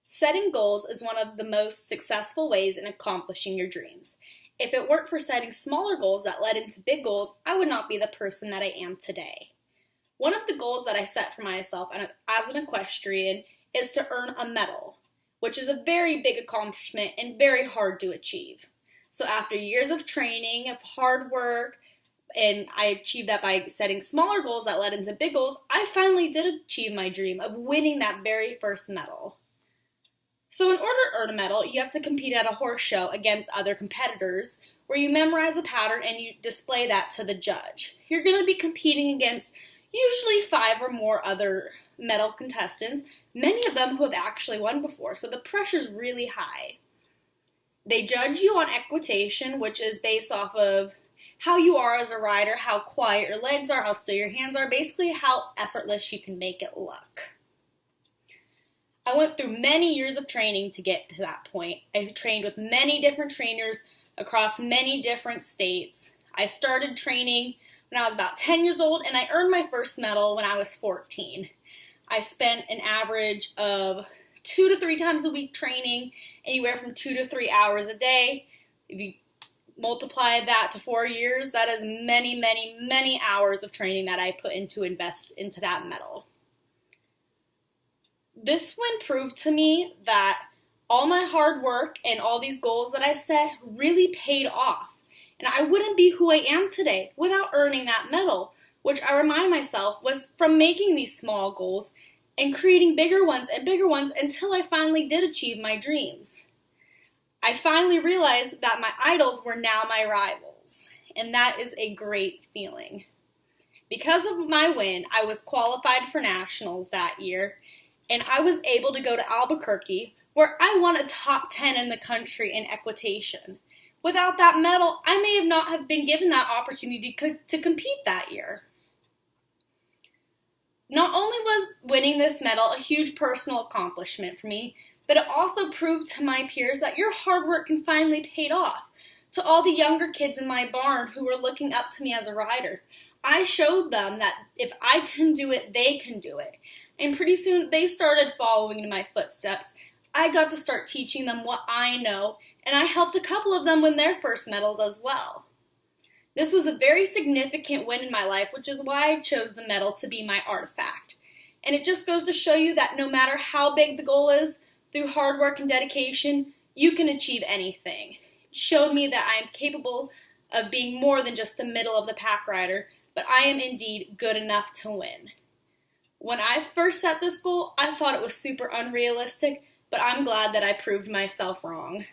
Setting goals is one of the most successful ways in accomplishing your dreams. If it weren't for setting smaller goals that led into big goals, I would not be the person that I am today. One of the goals that I set for myself as an equestrian is to earn a medal, which is a very big accomplishment and very hard to achieve. So after years of training, of hard work, and I achieved that by setting smaller goals that led into big goals, I finally did achieve my dream of winning that very first medal. So in order to earn a medal, you have to compete at a horse show against other competitors where you memorize a pattern and you display that to the judge. You're going to be competing against usually 5 or more other medal contestants, many of them who have actually won before, so the pressure's really high. They judge you on equitation, which is based off of how you are as a rider, how quiet your legs are, how still your hands are, basically how effortless you can make it look. I went through many years of training to get to that point. I trained with many different trainers across many different states. I started training when I was about 10 years old, and I earned my first medal when I was 14. I spent an average of 2 to 3 times a week training, anywhere from 2 to 3 hours a day. If you multiply that to 4 years, that is many, many, many hours of training that I put into invest into that medal. This one proved to me that all my hard work and all these goals that I set really paid off. And I wouldn't be who I am today without earning that medal, which I remind myself was from making these small goals and creating bigger ones until I finally did achieve my dreams. I finally realized that my idols were now my rivals, and that is a great feeling. Because of my win, I was qualified for nationals that year, and I was able to go to Albuquerque, where I won a top 10 in the country in equitation. Without that medal, I may not have been given that opportunity to compete that year. Not only was winning this medal a huge personal accomplishment for me, but it also proved to my peers that your hard work can finally pay off. To all the younger kids in my barn who were looking up to me as a rider, I showed them that if I can do it, they can do it. And pretty soon, they started following in my footsteps. I got to start teaching them what I know, and I helped a couple of them win their first medals as well. This was a very significant win in my life, which is why I chose the medal to be my artifact. And it just goes to show you that no matter how big the goal is, through hard work and dedication, you can achieve anything. It showed me that I am capable of being more than just a middle-of-the-pack rider, but I am indeed good enough to win. When I first set this goal, I thought it was super unrealistic, but I'm glad that I proved myself wrong.